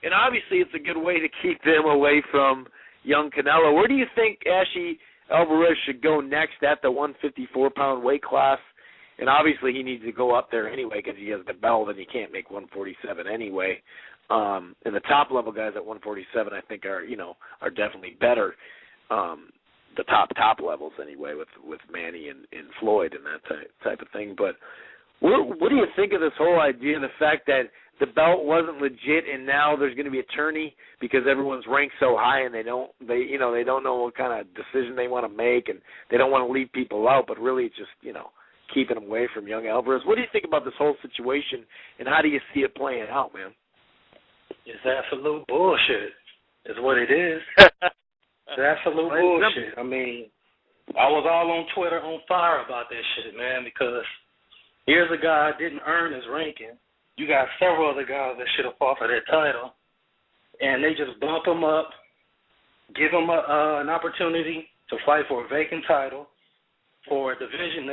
And obviously it's a good way to keep them away from young Canelo. Where do you think Ashley Alvarez should go next at the 154-pound weight class? And obviously he needs to go up there anyway because he has the belt and he can't make 147 anyway. And the top-level guys at 147 I think are definitely better. The top levels anyway with Manny and Floyd and that type of thing. But what do you think of this whole idea, the fact that the belt wasn't legit and now there's going to be a tourney because everyone's ranked so high and they don't know what kind of decision they want to make and they don't want to leave people out, but really it's just keeping them away from young Alvarez. What do you think about this whole situation and how do you see it playing out, man? It's absolute bullshit is what it is. It's absolute bullshit. I mean, I was all on Twitter on fire about that shit, man, because here's a guy that didn't earn his ranking. You got several other guys that should have fought for that title, and they just bump him up, give him an opportunity to fight for a vacant title for a division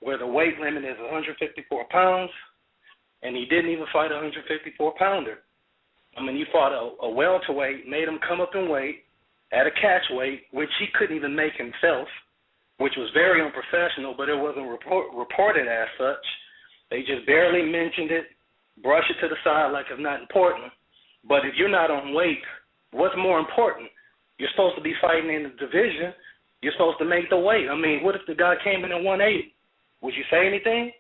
where the weight limit is 154 pounds, and he didn't even fight a 154-pounder. I mean, you fought a welterweight, made him come up in weight, at a catch weight, which he couldn't even make himself, which was very unprofessional, but it wasn't reported as such. They just barely mentioned it, brush it to the side like it's not important. But if you're not on weight, what's more important? You're supposed to be fighting in the division. You're supposed to make the weight. I mean, what if the guy came in at 180? Would you say anything?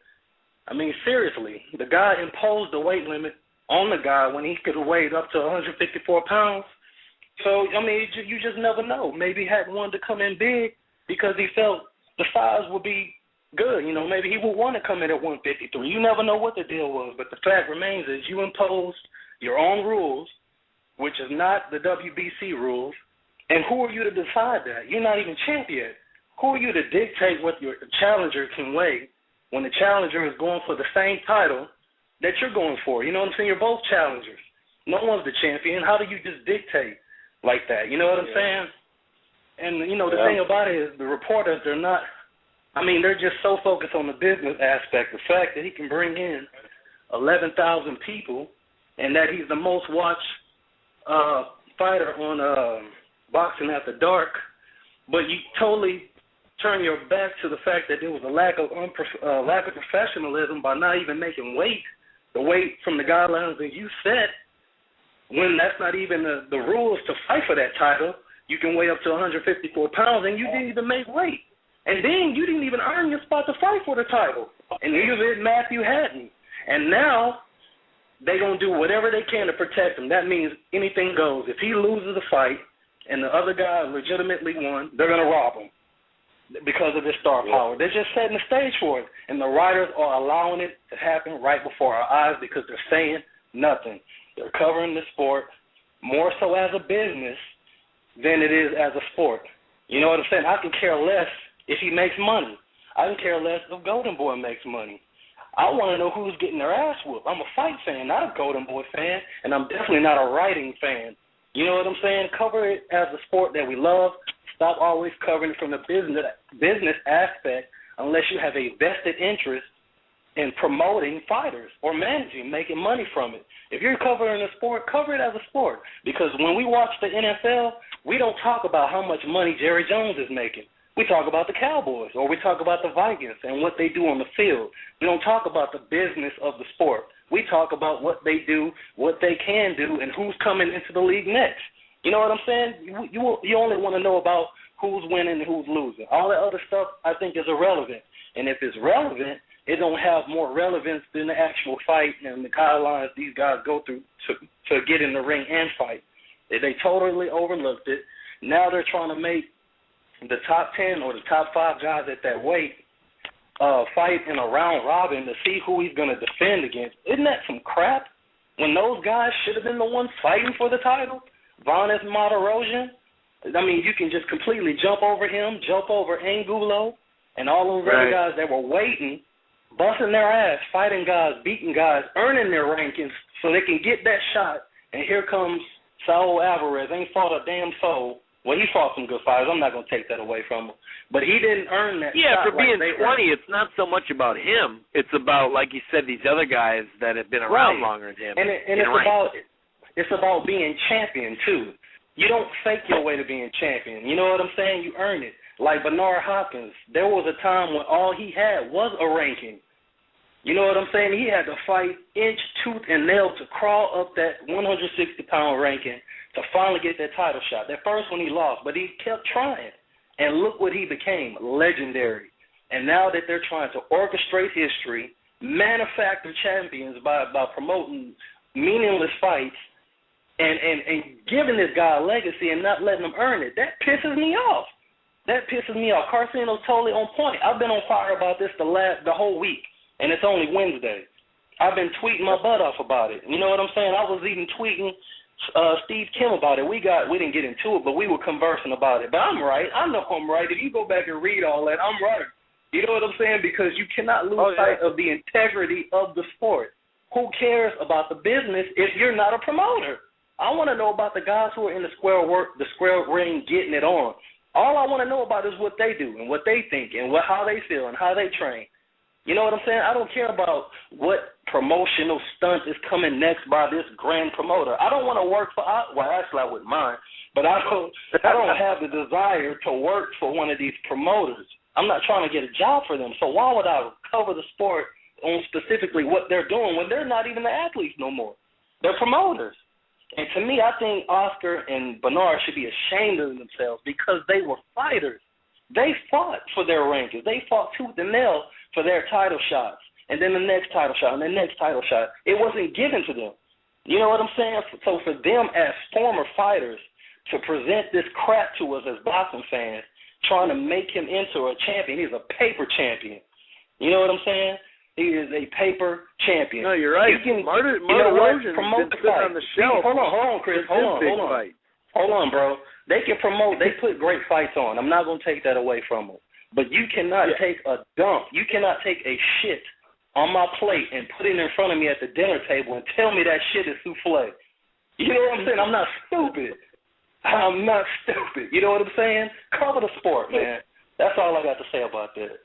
I mean, seriously, the guy imposed the weight limit on the guy when he could have weighed up to 154 pounds. So, I mean, you just never know. Maybe he hadn't wanted to come in big because he felt the size would be good. Maybe he would want to come in at 153. You never know what the deal was. But the fact remains is you imposed your own rules, which is not the WBC rules. And who are you to decide that? You're not even champ yet. Who are you to dictate what your challenger can weigh when the challenger is going for the same title that you're going for? You know what I'm saying? You're both challengers. No one's the champion. How do you just dictate like that? You know what I'm saying? And, the thing about it is the reporters, they're just so focused on the business aspect. The fact that he can bring in 11,000 people and that he's the most watched fighter on Boxing After Dark, but you totally turn your back to the fact that there was a lack of professionalism by not even making weight, the weight from the guidelines that you set, when that's not even the rules to fight for that title. You can weigh up to 154 pounds, and you didn't even make weight. And then you didn't even earn your spot to fight for the title. And neither did Matthew Hatton. And now they're going to do whatever they can to protect him. That means anything goes. If he loses the fight and the other guy legitimately won, they're going to rob him because of this star power. They're just setting the stage for it. And the writers are allowing it to happen right before our eyes because they're saying nothing. They're covering the sport more so as a business than it is as a sport. You know what I'm saying? I can care less if he makes money. I can care less if Golden Boy makes money. I want to know who's getting their ass whooped. I'm a fight fan, not a Golden Boy fan, and I'm definitely not a writing fan. You know what I'm saying? Cover it as a sport that we love. Stop always covering it from the business aspect unless you have a vested interest in promoting fighters or managing, making money from it. If you're covering a sport, cover it as a sport. Because when we watch the NFL, we don't talk about how much money Jerry Jones is making. We talk about the Cowboys, or we talk about the Vikings and what they do on the field. We don't talk about the business of the sport. We talk about what they do, what they can do, and who's coming into the league next. You know what I'm saying? You only want to know about who's winning and who's losing. All that other stuff, I think, is irrelevant. And if it's relevant, it don't have more relevance than the actual fight and the guidelines these guys go through to get in the ring and fight. They totally overlooked it. Now they're trying to make the top 10 or the top 5 guys at that weight fight in a round robin to see who he's going to defend against. Isn't that some crap? When those guys should have been the ones fighting for the title? Vanes Martirosyan? I mean, you can just completely jump over him, jump over Angulo, and all those other guys that were waiting, busting their ass, fighting guys, beating guys, earning their rankings so they can get that shot. And here comes Saul Alvarez, ain't fought a damn soul. Well, he fought some good fighters. I'm not going to take that away from him. But he didn't earn that shot. Yeah, for being 20, it's not so much about him. It's about, like you said, these other guys that have been around longer than him. And it's about it's about being champion, too. You don't fake your way to being champion. You know what I'm saying? You earn it. Like Bernard Hopkins, there was a time when all he had was a ranking. You know what I'm saying? He had to fight inch, tooth, and nail to crawl up that 160-pound ranking to finally get that title shot. That first one he lost, but he kept trying. And look what he became, legendary. And now that they're trying to orchestrate history, manufacture champions by promoting meaningless fights, and giving this guy a legacy and not letting him earn it, that pisses me off. That pisses me off. Carcino's totally on point. I've been on fire about this the whole week, and it's only Wednesday. I've been tweeting my butt off about it. You know what I'm saying? I was even tweeting Steve Kim about it. We didn't get into it, but we were conversing about it. But I'm right. I know I'm right. If you go back and read all that, I'm right. You know what I'm saying? Because you cannot lose sight of the integrity of the sport. Who cares about the business if you're not a promoter? I want to know about the guys who are in the square ring getting it on. All I want to know about is what they do and what they think and how they feel and how they train. You know what I'm saying? I don't care about what promotional stunt is coming next by this grand promoter. I don't want to work for, actually I wouldn't mind, but I don't have the desire to work for one of these promoters. I'm not trying to get a job for them. So why would I cover the sport on specifically what they're doing when they're not even the athletes no more? They're promoters. And to me, I think Oscar and Bernard should be ashamed of themselves because they were fighters. They fought for their rankings. They fought tooth and nail for their title shots, and then the next title shot, and the next title shot. It wasn't given to them. You know what I'm saying? So for them as former fighters to present this crap to us as boxing fans, trying to make him into a champion, he's a paper champion. You know what I'm saying? He is a paper champion. No, you're right. Martin Rosen's been sitting on the shelf. Hold on, Chris. Hold on, bro. They can promote. They put great fights on. I'm not going to take that away from them. But you cannot take a dump. You cannot take a shit on my plate and put it in front of me at the dinner table and tell me that shit is souffle. You know what I'm saying? I'm not stupid. I'm not stupid. You know what I'm saying? Cover the sport, man. That's all I got to say about that.